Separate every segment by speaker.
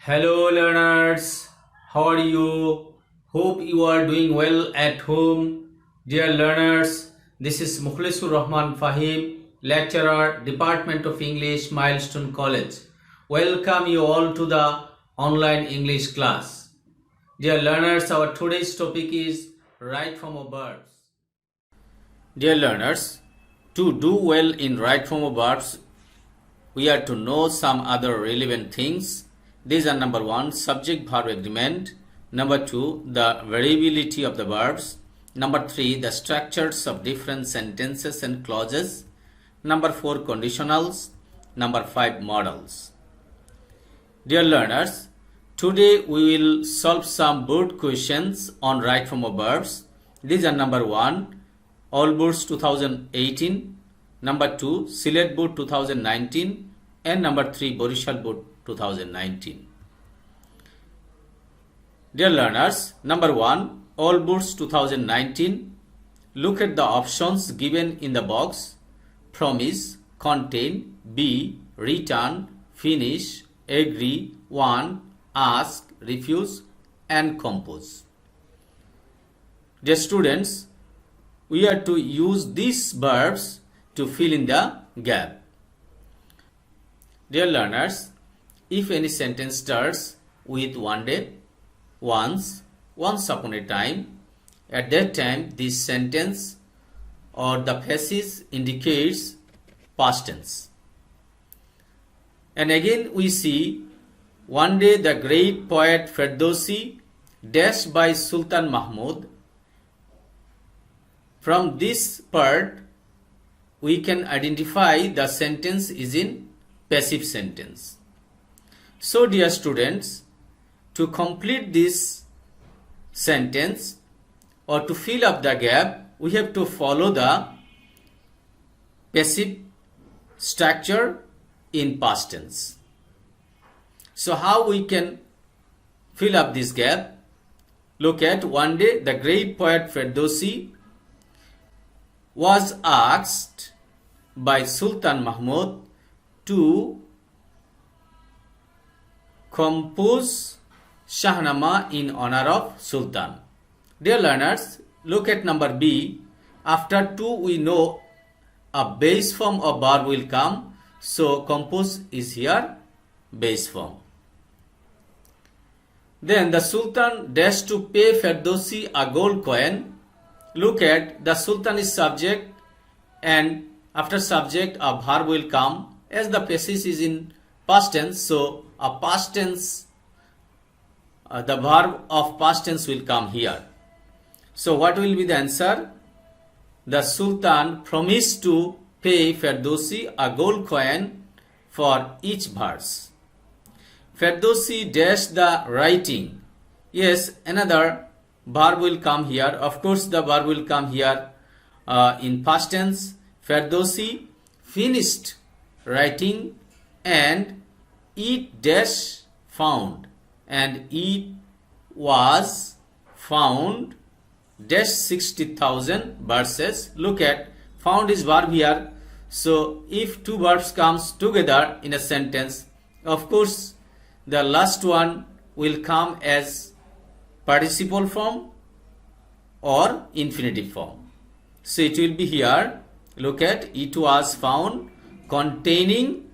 Speaker 1: Hello, learners. How are you? Hope you are doing well at home. Dear learners, this is Mukhlisur Rahman Fahim, lecturer, Department of English, Milestone College. Welcome you all to the online English class. Dear learners, our today's topic is write from verbs. Dear learners, to do well in write from verbs, we are to know some other relevant things. These are: number 1, subject-verb agreement; number 2, the variability of the verbs; number 3, the structures of different sentences and clauses; number 4, conditionals; number 5, modals. Dear learners, today we will solve some board questions on write from verbs. These are: number 1, All Boards 2018; number 2, Sylhet Board 2019; and number 3, Borishal Board 2019. Dear learners, number 1, All Boards 2019. Look at the options given in the box: promise, contain, be, return, finish, agree, want, ask, refuse, and compose. Dear students, we are to use these verbs to fill in the gap. Dear learners, if any sentence starts with one day, once, once upon a time, at that time this sentence or the passage indicates past tense. And again we see, one day the great poet Ferdowsi dashed by Sultan Mahmud. From this part we can identify the sentence is in passive sentence. So dear students, to complete this sentence or to fill up the gap, we have to follow the passive structure in past tense. So how we can fill up this gap? Look at, one day the great poet Ferdowsi was asked by Sultan Mahmud to compose Shahnama in honor of Sultan. Dear learners, look at number B. After to we know a base form of verb will come. So compose is here base form. Then the Sultan dashed to pay Ferdowsi a gold coin. Look at, the Sultan is subject and after subject a verb will come. As the passage is in past tense, so a past tense, the verb of past tense will come here. So what will be the answer? The Sultan promised to pay Ferdowsi a gold coin for each verse. Ferdowsi dashed the writing. Yes, another verb will come here. Of course, the verb will come here in past tense. Ferdowsi finished writing and it dash found, and it was found dash 60,000 verses. Look at, found is verb here. So if two verbs comes together in a sentence, of course the last one will come as participle form or infinitive form. So it will be here. Look at, it was found containing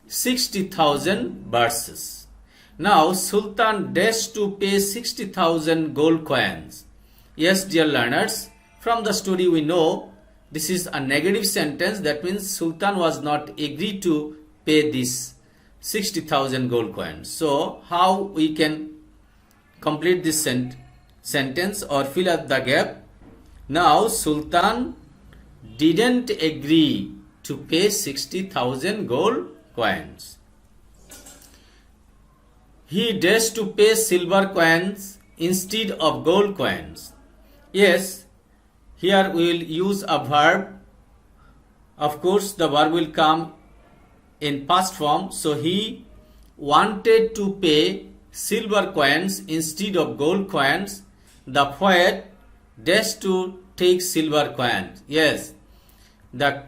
Speaker 1: 60,000 verses. Now Sultan dashed to pay 60,000 gold coins. Yes, dear learners, from the story we know this is a negative sentence. That means Sultan was not agreed to pay this 60,000 gold coins. So how we can complete this sentence or fill up the gap? Now Sultan didn't agree to pay 60,000 gold coins. He dashed to pay silver coins instead of gold coins. Yes, here we will use a verb. Of course, the verb will come in past form. So he wanted to pay silver coins instead of gold coins. The poet dashed to take silver coins. Yes, the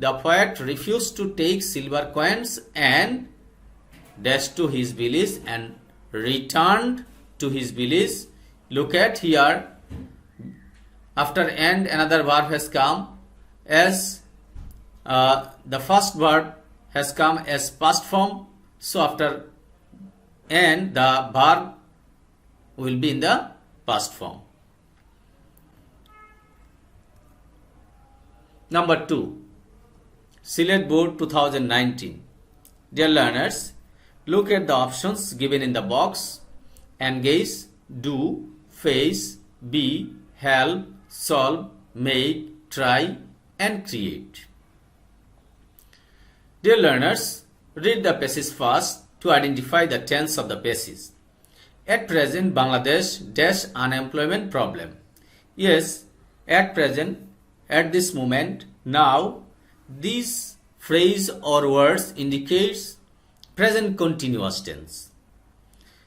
Speaker 1: poet refused to take silver coins and dash to his village and returned to his village. Look at here, after and another verb has come as the first verb has come as past form. So after and the verb will be in the past form. Number 2, Sylhet Board 2019. Dear learners, look at the options given in the box. Engage, do, face, be, help, solve, make, try and create. Dear learners, read the passage first to identify the tense of the passage. At present, Bangladesh dash unemployment problem. Yes, at present, at this moment, now, this phrase or words indicates present continuous tense.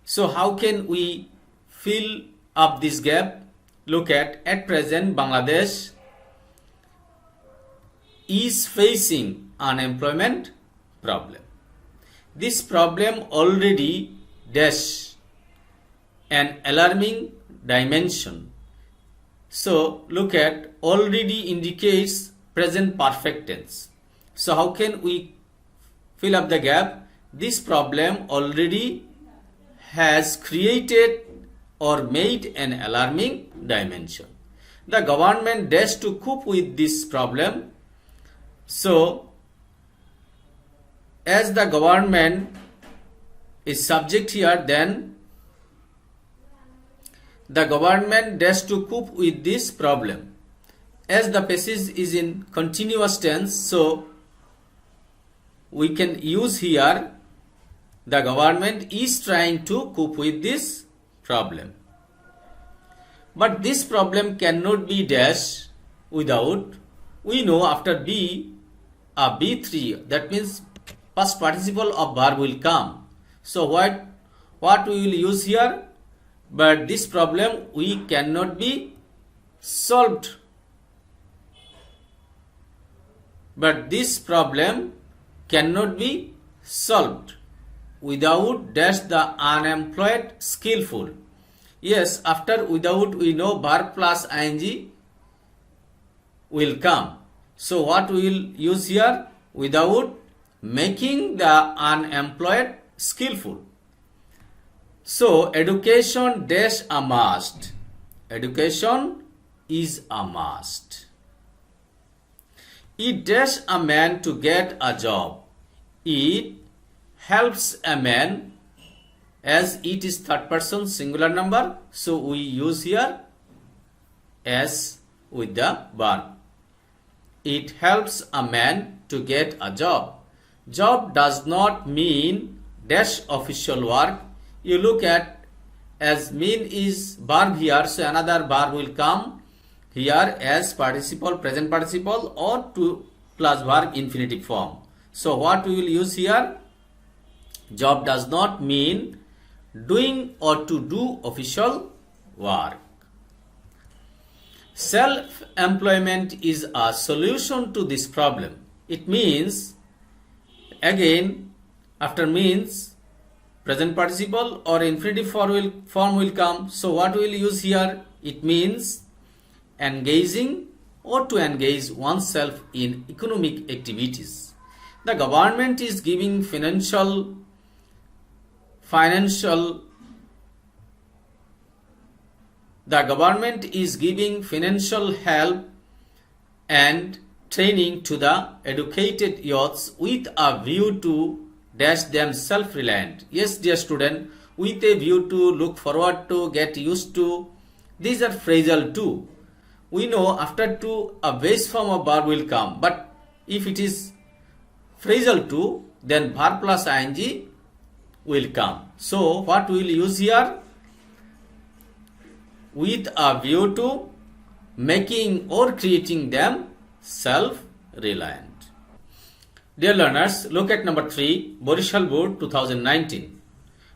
Speaker 1: So how can we fill up this gap? Look at present Bangladesh is facing unemployment problem. This problem already dash an alarming dimension. So look at already indicates present perfect tense. So how can we fill up the gap? This problem already has created or made an alarming dimension. The government dash to cope with this problem. So as the government is subject here, then the government dash to cope with this problem. As the passage is in continuous tense, so we can use here the government is trying to cope with this problem. But this problem cannot be dash without, we know after be, a B3, that means past participle of verb will come. So what we will use here? But this problem we cannot be solved. But this problem cannot be solved without dash the unemployed skillful. Yes, after without we know verb plus ing will come. So what we will use here? Without making the unemployed skillful. So education dash a must. Education is a must. It dash a man to get a job. It helps a man, as it is third person singular number, so we use here as with the verb. It helps a man to get a job. Job does not mean dash official work. You look at as mean is verb here, so another verb will come here as participle, present participle or to plus verb infinitive form. So what we will use here? Job does not mean doing or to do official work. Self-employment is a solution to this problem. It means, again, after means, present participle or infinitive form will come. So what we will use here? It means engaging or to engage oneself in economic activities. The government is giving financial help and training to the educated youths with a view to dash them self-reliant. Yes, dear student, with a view to look forward to, get used to. These are phrasal too. We know after to a base form of verb will come, but if it is phrasal too, then verb plus ing will come. So what we will use here? With a view to making or creating them self-reliant. Dear learners, look at number 3, Borishal Board 2019.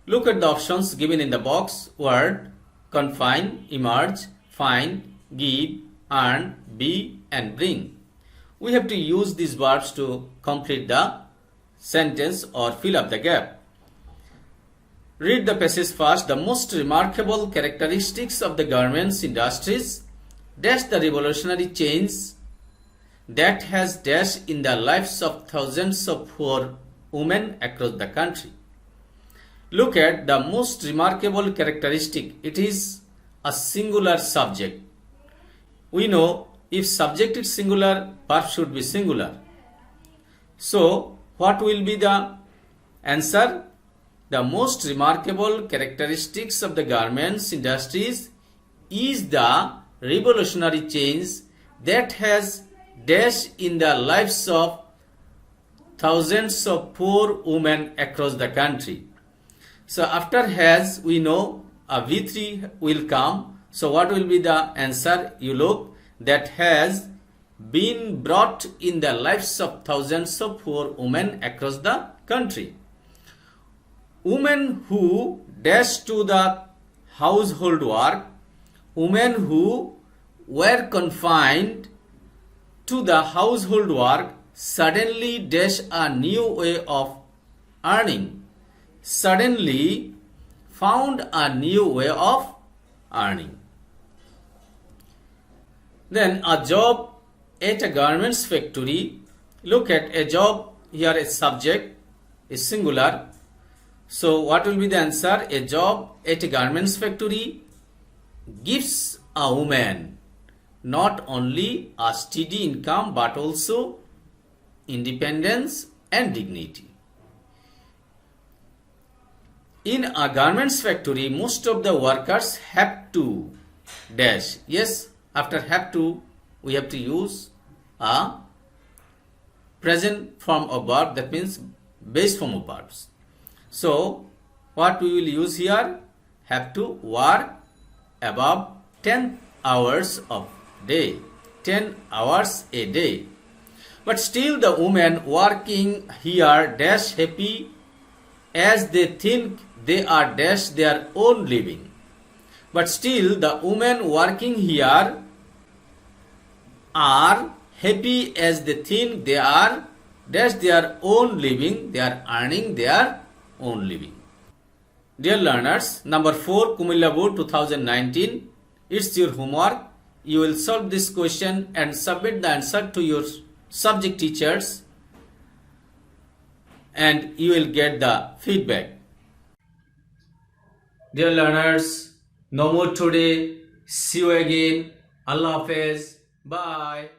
Speaker 1: Look at the options given in the box. Word, confine, emerge, find, give, earn, be and bring. We have to use these verbs to complete the sentence or fill up the gap. Read the passage first. The most remarkable characteristics of the garments industries dash the revolutionary change that has dashed in the lives of thousands of poor women across the country. Look at the most remarkable characteristic. It is a singular subject. We know if subject is singular, verb should be singular. So, what will be the answer? The most remarkable characteristics of the garments industries is the revolutionary change that has dashed in the lives of thousands of poor women across the country. So after has, we know a V3 will come. So what will be the answer? You look, that has been brought in the lives of thousands of poor women across the country. Women who dash to the household work, women who were confined to the household work suddenly dash a new way of earning, suddenly found a new way of earning. Then a job at a garments factory. Look at a job, here a subject is singular. So what will be the answer? A job at a garments factory gives a woman not only a steady income but also independence and dignity. In a garments factory, most of the workers have to dash. Yes, after have to, we have to use a present form of verb, that means base form of verbs. So, what we will use here? Have to work above 10 hours of day, 10 hours a day. But still the women working here dash happy as they think they are dash their own living. But still the women working here are happy as they think they are dash their own living, they are earning their own living. Dear learners, number 4, Kumilla Board 2019, it's your homework. You will solve this question and submit the answer to your subject teachers and you will get the feedback. Dear learners, no more today. See you again. Allah Hafiz. Bye.